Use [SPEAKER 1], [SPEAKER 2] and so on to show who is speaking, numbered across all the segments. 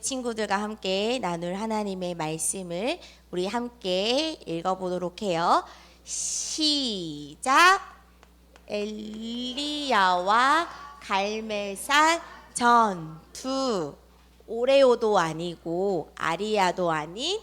[SPEAKER 1] 친구들과 함께 나눌 하나님의 말씀을 우리 함께 읽어보도록 해요. 시작. 엘리야와 갈멜산 전투. 오레오도 아니고 아리야도 아닌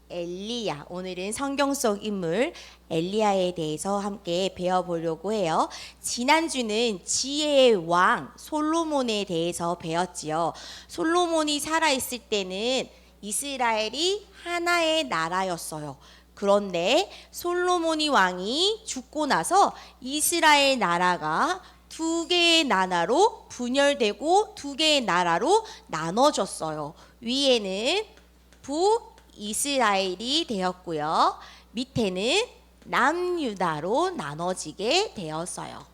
[SPEAKER 1] 엘리야. 오늘은 성경 속 인물 엘리야에 대해서 함께 배워보려고 해요. 지난주는 지혜의 왕 솔로몬에 대해서 배웠지요. 솔로몬이 살아있을 때는 이스라엘이 하나의 나라였어요. 그런데 솔로몬이 왕이 죽고 나서 이스라엘 나라가 두 개의 나라로 분열되고 두 개의 나라로 나눠졌어요. 위에는 북이스라엘이 되었고요. 밑에는 남유다로 나눠지게 되었어요.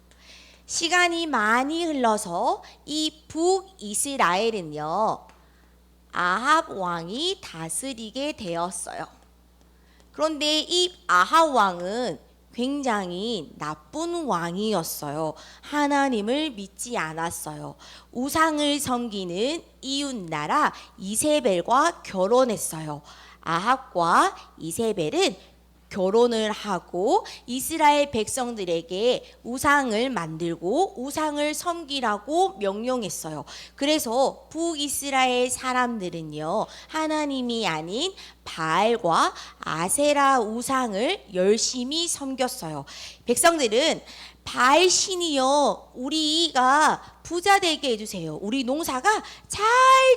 [SPEAKER 1] 시간이 많이 흘러서 이 북이스라엘은요, 아합 왕이 다스리게 되었어요. 그런데 이 아합 왕은 굉장히 나쁜 왕이었어요. 하나님을 믿지 않았어요. 우상을 섬기는 이웃나라 이세벨과 결혼했어요. 아합과 이세벨은 결혼을 하고 이스라엘 백성들에게 우상을 만들고 우상을 섬기라고 명령했어요. 그래서 북이스라엘 사람들은요, 하나님이 아닌 바알과 아세라 우상을 열심히 섬겼어요. 백성들은 바알 신이여, 우리가 부자 되게 해주세요. 우리 농사가 잘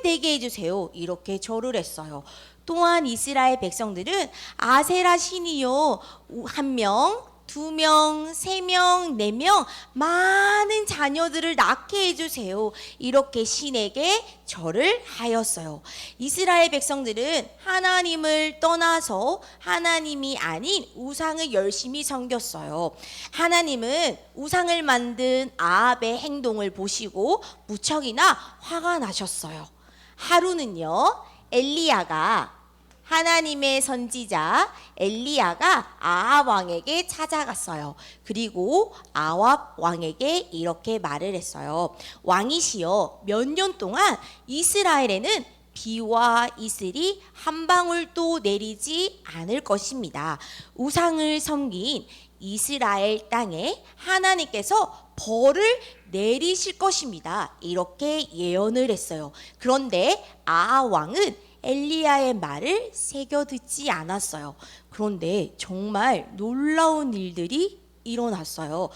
[SPEAKER 1] 되게 해주세요. 이렇게 절을 했어요. 또한 이스라엘 백성들은 아세라 신이요, 1명, 2명, 3명, 4명 많은 자녀들을 낳게 해주세요. 이렇게 신에게 절을 하였어요. 이스라엘 백성들은 하나님을 떠나서 하나님이 아닌 우상을 열심히 섬겼어요. 하나님은 우상을 만든 아합의 행동을 보시고 무척이나 화가 나셨어요. 하루는요, 엘리야가 하나님의 선지자 엘리야가 아합 왕에게 찾아갔어요. 그리고 아합 왕에게 이렇게 말을 했어요. 왕이시여, 몇 년 동안 이스라엘에는 비와 이슬이 한 방울도 내리지 않을 것입니다. 우상을 섬긴 이스라엘 땅에 하나님께서 벌을 내리실 것입니다. 이렇게 예언을 했어요. 그런데 아합 왕은 엘리야의 말을 새겨 듣지 않았어요. 그런데 정말 놀라운 일들이 일어났어요.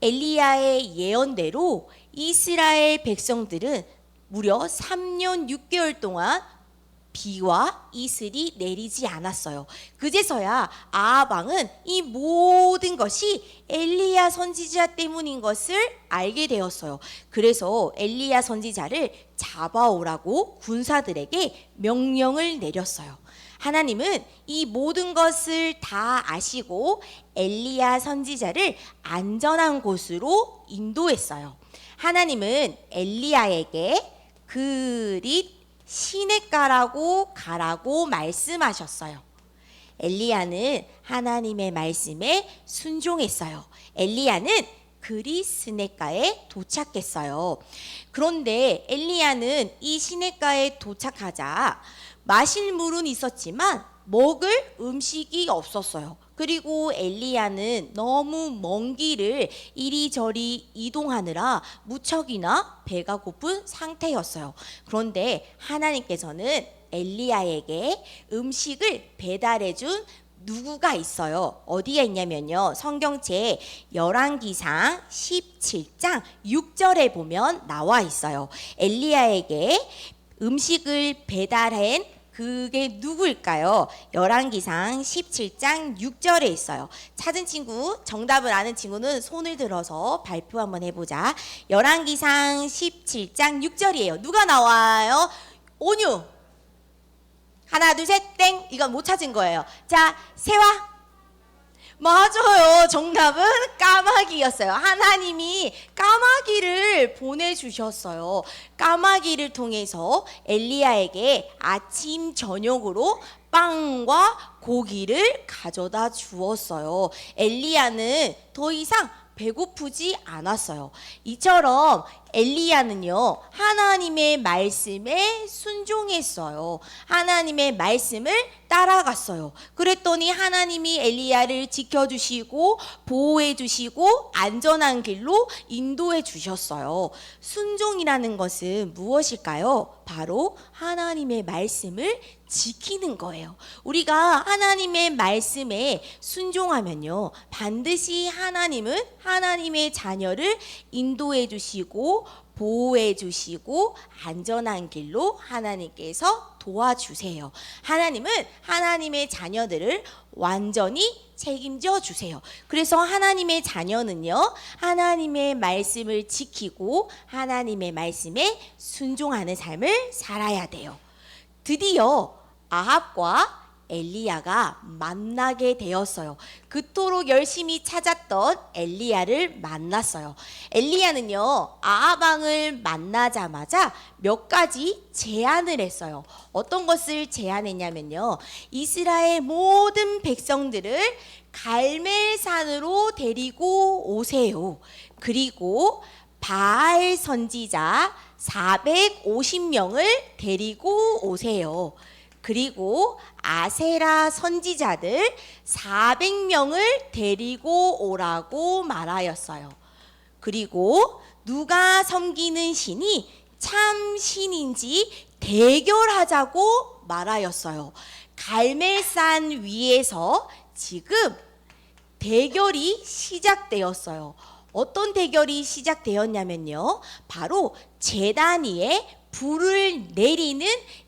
[SPEAKER 1] 엘리야의 예언대로 이스라엘 백성들은 무려 3년 6개월 동안 비와 이슬이 내리지 않았어요. 그제서야 아합 왕은 이 모든 것이 엘리야 선지자 때문인 것을 알게 되었어요. 그래서 엘리야 선지자를 잡아오라고 군사들에게 명령을 내렸어요. 하나님은 이 모든 것을 다 아시고 엘리야 선지자를 안전한 곳으로 인도했어요. 하나님은 엘리야에게 그릿 시냇가라고 가라고 말씀하셨어요. 엘리야는 하나님의 말씀에 순종했어요. 엘리야는 그릿 시냇가에 도착했어요. 그런데 엘리야는 이 시냇가에 도착하자 마실 물은 있었지만 먹을 음식이 없었어요. 그리고 엘리야는 너무 먼 길을 이리저리 이동하느라 무척이나 배가 고픈 상태였어요. 그런데 하나님께서는 엘리야에게 음식을 배달해준 누구가 있어요. 어디에 있냐면요, 성경책 열왕기상 17장 6절에 보면 나와 있어요. 엘리야에게 음식을 배달한 그게 누구일까요? 열왕기상 17장 6절에 있어요. 찾은 친구, 정답을 아는 친구는 손을 들어서 발표 한번 해보자. 열왕기상 17장 6절이에요. 누가 나와요? 온유. 하나, 둘, 셋, 땡. 이건 못 찾은 거예요. 자, 세화. 맞아요. 정답은 까마귀였어요. 하나님이 까마귀를 보내주셨어요. 까마귀를 통해서 엘리야에게 아침 저녁으로 빵과 고기를 가져다 주었어요. 엘리야는 더 이상 배고프지 않았어요. 이처럼 엘리야는요, 하나님의 말씀에 순종했어요. 하나님의 말씀을 따라갔어요. 그랬더니 하나님이 엘리야를 지켜주시고 보호해주시고 안전한 길로 인도해 주셨어요. 순종이라는 것은 무엇일까요? 바로 하나님의 말씀을 지키는 거예요. 우리가 하나님의 말씀에 순종하면요, 반드시 하나님은 하나님의 자녀를 인도해 주시고 보호해 주시고 안전한 길로 하나님께서 도와주세요. 하나님은 하나님의 자녀들을 완전히 책임져 주세요. 그래서 하나님의 자녀는요, 하나님의 말씀을 지키고 하나님의 말씀에 순종하는 삶을 살아야 돼요. 드디어 아합과 엘리야가 만나게 되었어요. 그토록 열심히 찾았던 엘리야를 만났어요. 엘리야는요, 아합 왕을 만나자마자 몇 가지 제안을 했어요. 어떤 것을 제안했냐면요, 이스라엘 모든 백성들을 갈멜산으로 데리고 오세요. 그리고 바알 선지자 450명을 데리고 오세요. 그리고 아세라 선지자들 400명을 데리고 오라고 말하였어요. 그리고 누가 섬기는 신이 참 신인지 대결하자고 말하였어요. 갈멜산 위에서 지금 대결이 시작되었어요. 어떤 대결이 시작되었냐면요, 바로 제단 위에 불을 내리는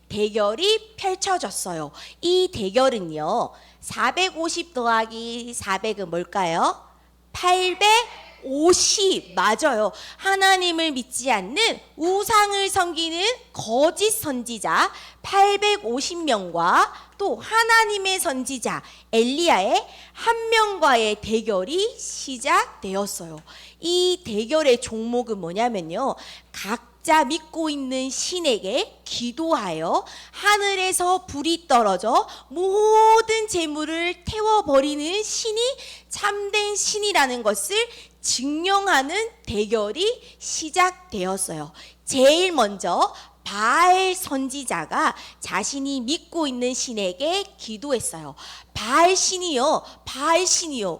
[SPEAKER 1] 대결이 펼쳐졌어요. 이 대결은요, 450 더하기 400은 뭘까요? 850. 맞아요. 하나님을 믿지 않는 우상을 섬기는 거짓 선지자 850명과 또 하나님의 선지자 엘리야의 한 명과의 대결이 시작되었어요. 이 대결의 종목은 뭐냐면요, 각자 믿고 있는 신에게 기도하여 하늘에서 불이 떨어져 모든 재물을 태워버리는 신이 참된 신이라는 것을 증명하는 대결이 시작되었어요. 제일 먼저 바알 선지자가 자신이 믿고 있는 신에게 기도했어요. 바알 신이요,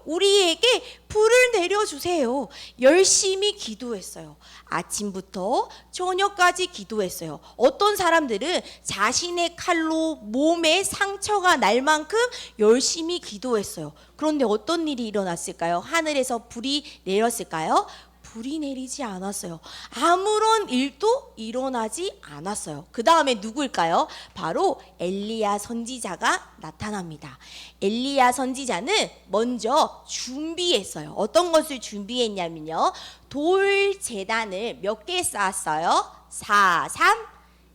[SPEAKER 1] 우리에게 불을 내려주세요. 열심히 기도했어요. 아침부터 저녁까지 기도했어요. 어떤 사람들은 자신의 칼로 몸에 상처가 날 만큼 열심히 기도했어요. 그런데 어떤 일이 일어났을까요? 하늘에서 불이 내렸을까요? 불이 내리지 않았어요. 아무런 일도 일어나지 않았어요. 그 다음에 누구일까요? 바로 엘리야 선지자가 나타납니다. 엘리야 선지자는 먼저 준비했어요. 어떤 것을 준비했냐면요, 돌 제단을 몇 개 쌓았어요? 4, 3,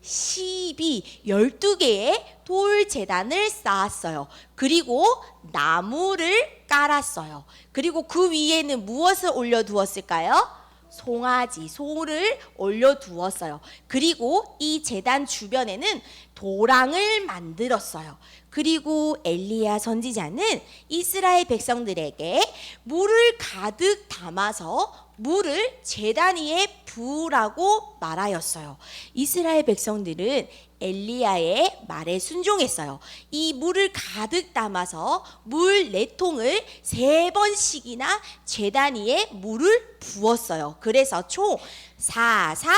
[SPEAKER 1] 12, 12개의 돌 제단을 쌓았어요. 그리고 나무를 깔았어요. 그리고 그 위에는 무엇을 올려두었을까요? 송아지, 소를 올려두었어요. 그리고 이 제단 주변에는 도랑을 만들었어요. 그리고 엘리야 선지자는 이스라엘 백성들에게 물을 가득 담아서 물을 제단 위에 부으라고 말하였어요. 이스라엘 백성들은 엘리야의 말에 순종했어요. 이 물을 가득 담아서 물 4통을 3번씩이나 제단 위에 물을 부었어요. 그래서 총 4, 3,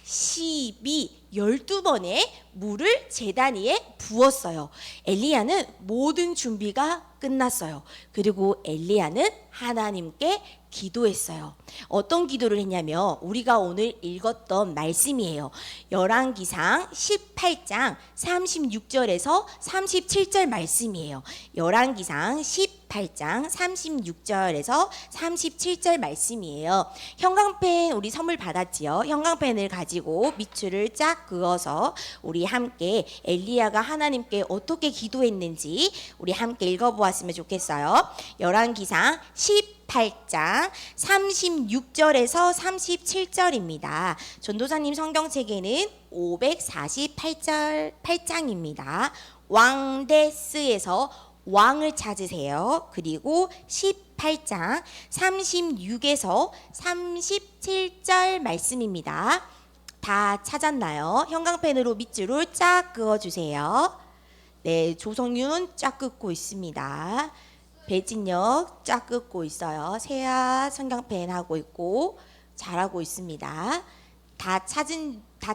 [SPEAKER 1] 12, 12번의 물을 제단 위에 부었어요. 엘리야는 모든 준비가 끝났어요. 그리고 엘리야는 하나님께 기도했어요. 어떤 기도를 했냐면 우리가 오늘 읽었던 말씀이에요. 열왕기상 18장 36절에서 37절 말씀이에요. 열왕기상 18장 36절에서 37절 말씀이에요. 형광펜 우리 선물 받았지요. 형광펜을 가지고 밑줄을 쫙 그어서 우리 함께 엘리야가 하나님께 어떻게 기도했는지 우리 함께 읽어보았으면 좋겠어요. 열왕기상 18장 36절에서 37절입니다. 전도사님 성경책에는 548장입니다. 왕데스에서 왕을 찾으세요. 그리고 18 28장 36에서 37절 말씀입니다. 다 찾았나요? 형광펜으로 밑줄을 쫙 그어주세요. 네, 조성윤 쫙 긋고 있습니다. 배진혁 쫙 긋고 있어요. 세아 성경펜 하고 있고 잘하고 있습니다. 다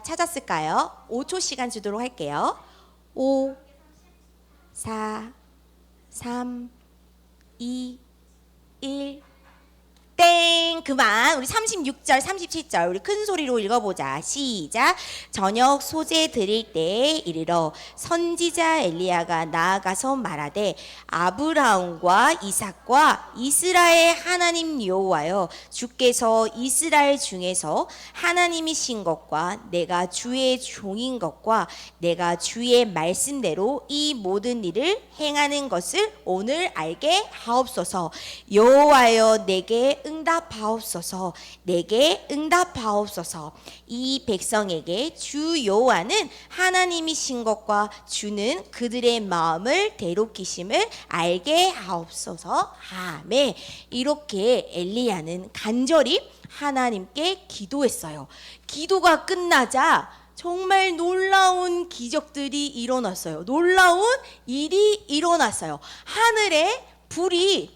[SPEAKER 1] 찾았을까요? 5초 시간 주도록 할게요. 5, 4, 3, 2, 1. 땡! 그만. 우리 36절, 37절 우리 큰 소리로 읽어보자. 시작. 저녁 소재 드릴 때에 이르러 선지자 엘리야가 나아가서 말하되 아브라함과 이삭과 이스라엘 하나님 여호와여, 주께서 이스라엘 중에서 하나님이신 것과 내가 주의 종인 것과 내가 주의 말씀대로 이 모든 일을 행하는 것을 오늘 알게 하옵소서. 여호와여, 내게 응답하옵소서. 내게 응답하옵소서. 이 백성에게 주 여호와는 하나님이신 것과 주는 그들의 마음을 대롭히심을 알게 하옵소서. 아멘. 이렇게 엘리야는 간절히 하나님께 기도했어요. 기도가 끝나자 정말 놀라운 기적들이 일어났어요. 놀라운 일이 일어났어요. 하늘에 불이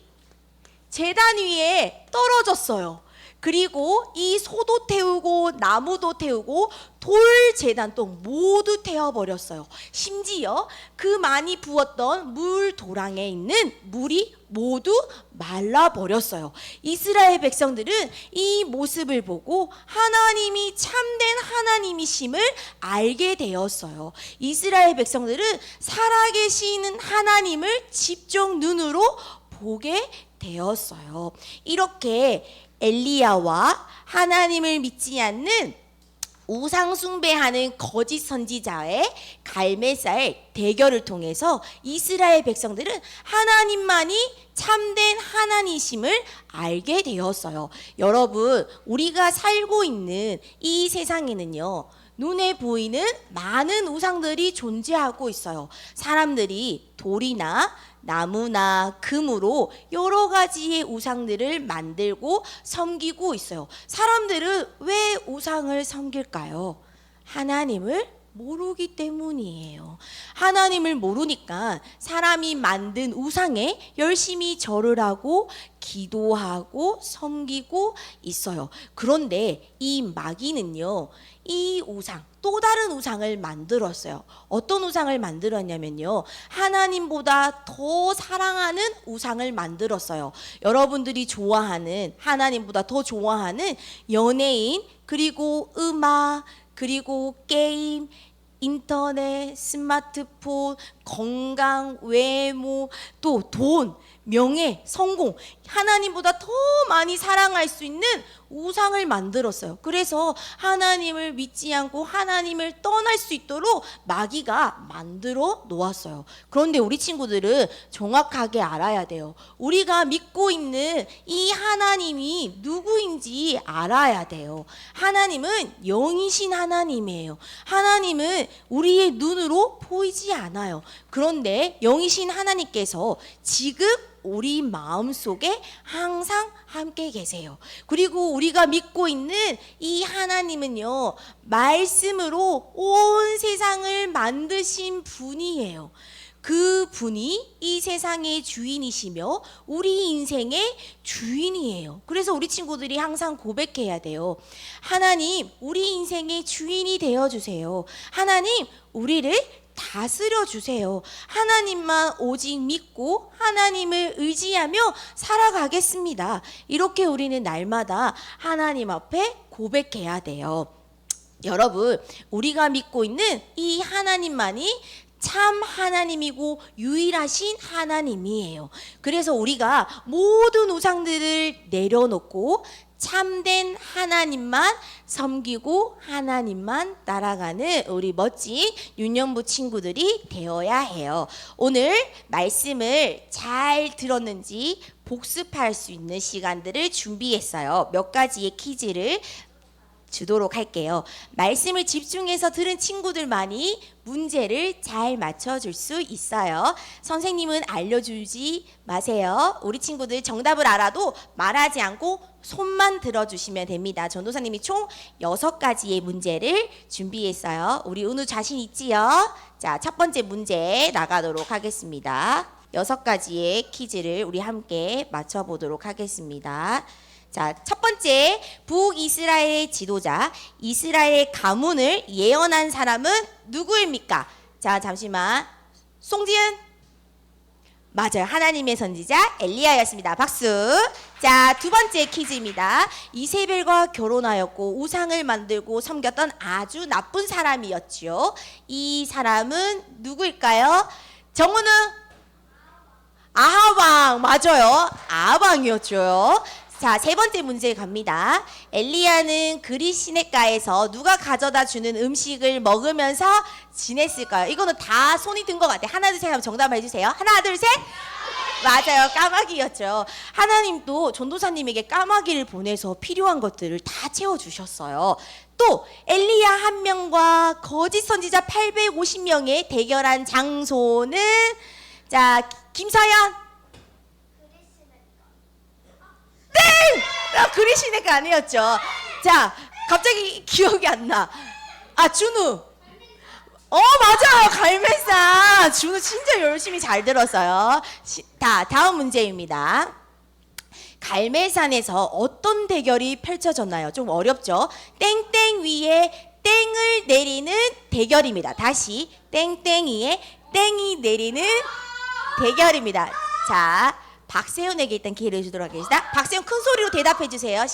[SPEAKER 1] 제단 위에 떨어졌어요. 그리고 이 소도 태우고 나무도 태우고 돌 제단도 모두 태워버렸어요. 심지어 그 많이 부었던 물 도랑에 있는 물이 모두 말라버렸어요. 이스라엘 백성들은 이 모습을 보고 하나님이 참된 하나님이심을 알게 되었어요. 이스라엘 백성들은 살아계시는 하나님을 직접 눈으로 보게 되었어요. 이렇게 엘리야와 하나님을 믿지 않는 우상 숭배하는 거짓 선지자의 갈매살 대결을 통해서 이스라엘 백성들은 하나님만이 참된 하나님이심을 알게 되었어요. 여러분, 우리가 살고 있는 이 세상에는요, 눈에 보이는 많은 우상들이 존재하고 있어요. 사람들이 돌이나 나무나 금으로 여러 가지의 우상들을 만들고 섬기고 있어요. 사람들은 왜 우상을 섬길까요? 하나님을 모르기 때문이에요. 하나님을 모르니까 사람이 만든 우상에 열심히 절을 하고 기도하고 섬기고 있어요. 그런데 이 마귀는요, 이 우상, 또 다른 우상을 만들었어요. 어떤 우상을 만들었냐면요, 하나님보다 더 사랑하는 우상을 만들었어요. 여러분들이 좋아하는, 하나님보다 더 좋아하는 연예인, 그리고 음악, 그리고 게임, 인터넷, 스마트폰, 건강, 외모, 또 돈, 명예, 성공, 하나님보다 더 많이 사랑할 수 있는 우상을 만들었어요. 그래서 하나님을 믿지 않고 하나님을 떠날 수 있도록 마귀가 만들어 놓았어요. 그런데 우리 친구들은 정확하게 알아야 돼요. 우리가 믿고 있는 이 하나님이 누구인지 알아야 돼요. 하나님은 영이신 하나님이에요. 하나님은 우리의 눈으로 보이지 않아요. 그런데 영이신 하나님께서 지금 우리 마음속에 항상 함께 계세요. 그리고 우리가 믿고 있는 이 하나님은요, 말씀으로 온 세상을 만드신 분이에요. 그 분이 이 세상의 주인이시며 우리 인생의 주인이에요. 그래서 우리 친구들이 항상 고백해야 돼요. 하나님, 우리 인생의 주인이 되어주세요. 하나님, 우리를 다스려 주세요. 하나님만 오직 믿고 하나님을 의지하며 살아가겠습니다. 이렇게 우리는 날마다 하나님 앞에 고백해야 돼요. 여러분, 우리가 믿고 있는 이 하나님만이 참 하나님이고 유일하신 하나님이에요. 그래서 우리가 모든 우상들을 내려놓고 참된 하나님만 섬기고 하나님만 따라가는 우리 멋진 유년부 친구들이 되어야 해요. 오늘 말씀을 잘 들었는지 복습할 수 있는 시간들을 준비했어요. 몇 가지의 퀴즈를 주도록 할게요. 말씀을 집중해서 들은 친구들만이 문제를 잘 맞춰줄 수 있어요. 선생님은 알려주지 마세요. 우리 친구들 정답을 알아도 말하지 않고 손만 들어주시면 됩니다. 전도사님이 총 6가지의 문제를 준비했어요. 우리 은우 자신 있지요? 자, 첫 번째 문제 나가도록 하겠습니다. 6가지의 퀴즈를 우리 함께 맞춰보도록 하겠습니다. 자, 첫 번째, 북이스라엘의 지도자, 이스라엘 가문을 예언한 사람은 누구입니까? 자, 잠시만. 송지은? 맞아요. 하나님의 선지자 엘리야였습니다. 박수. 자, 두 번째 퀴즈입니다. 이세벨과 결혼하였고 우상을 만들고 섬겼던 아주 나쁜 사람이었죠. 이 사람은 누구일까요? 정우는? 아하방. 맞아요. 아하방이었죠. 자, 세 번째 문제 갑니다. 엘리야는 그릿 시냇가에서 누가 가져다 주는 음식을 먹으면서 지냈을까요? 이거는 다 손이 든 것 같아요. 하나, 둘, 셋 하면 정답 해주세요. 하나, 둘, 셋. 맞아요. 까마귀였죠. 하나님도 전도사님에게 까마귀를 보내서 필요한 것들을 다 채워주셨어요. 또 엘리야 한 명과 거짓 선지자 850명의 대결한 장소는, 자, 김서연. 그릿 시냇가 아니었죠. 자, 갑자기 기억이 안 나. 아, 준우. 맞아요. 갈매산. 준우 진짜 열심히 잘 들었어요. 다음 문제입니다. 갈매산에서 어떤 대결이 펼쳐졌나요? 좀 어렵죠? 땡땡 위에 땡을 내리는 대결입니다. 다시 땡땡 위에 땡이 내리는 대결입니다. 자, 박세훈에게 일단 기회를 주도록 하겠습니다. 박세훈 큰 소리로 대답해 주세요.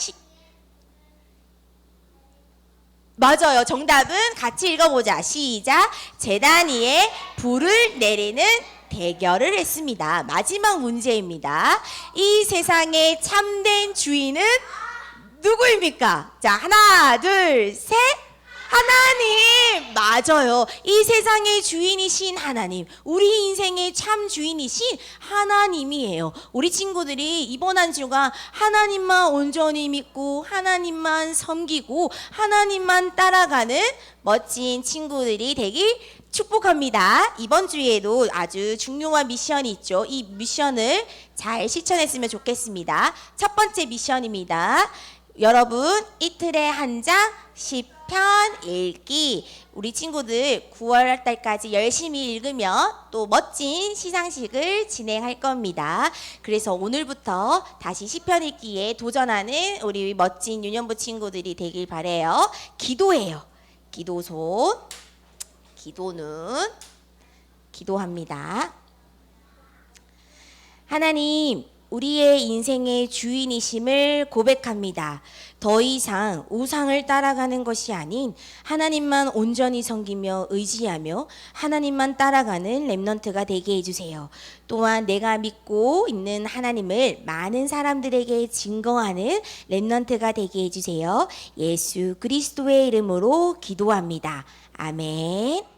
[SPEAKER 1] 맞아요. 정답은 같이 읽어보자. 시작. 제단 위에 불을 내리는 대결을 했습니다. 마지막 문제입니다. 이 세상의 참된 주인은 누구입니까? 자, 하나, 둘, 셋. 하나님. 맞아요. 이 세상의 주인이신 하나님, 우리 인생의 참 주인이신 하나님이에요. 우리 친구들이 이번 한 주간 하나님만 온전히 믿고 하나님만 섬기고 하나님만 따라가는 멋진 친구들이 되길 축복합니다. 이번 주에도 아주 중요한 미션이 있죠. 이 미션을 잘 실천했으면 좋겠습니다. 첫 번째 미션입니다. 여러분, 이틀에 한 장 10편 읽기. 우리 친구들 9월 달까지 열심히 읽으면 또 멋진 시상식을 진행할 겁니다. 그래서 오늘부터 다시 10편 읽기에 도전하는 우리 멋진 유년부 친구들이 되길 바래요. 기도해요. 기도손. 기도는 기도합니다. 하나님, 우리의 인생의 주인이심을 고백합니다. 더 이상 우상을 따라가는 것이 아닌 하나님만 온전히 섬기며 의지하며 하나님만 따라가는 렘넌트가 되게 해주세요. 또한 내가 믿고 있는 하나님을 많은 사람들에게 증거하는 렘넌트가 되게 해주세요. 예수 그리스도의 이름으로 기도합니다. 아멘.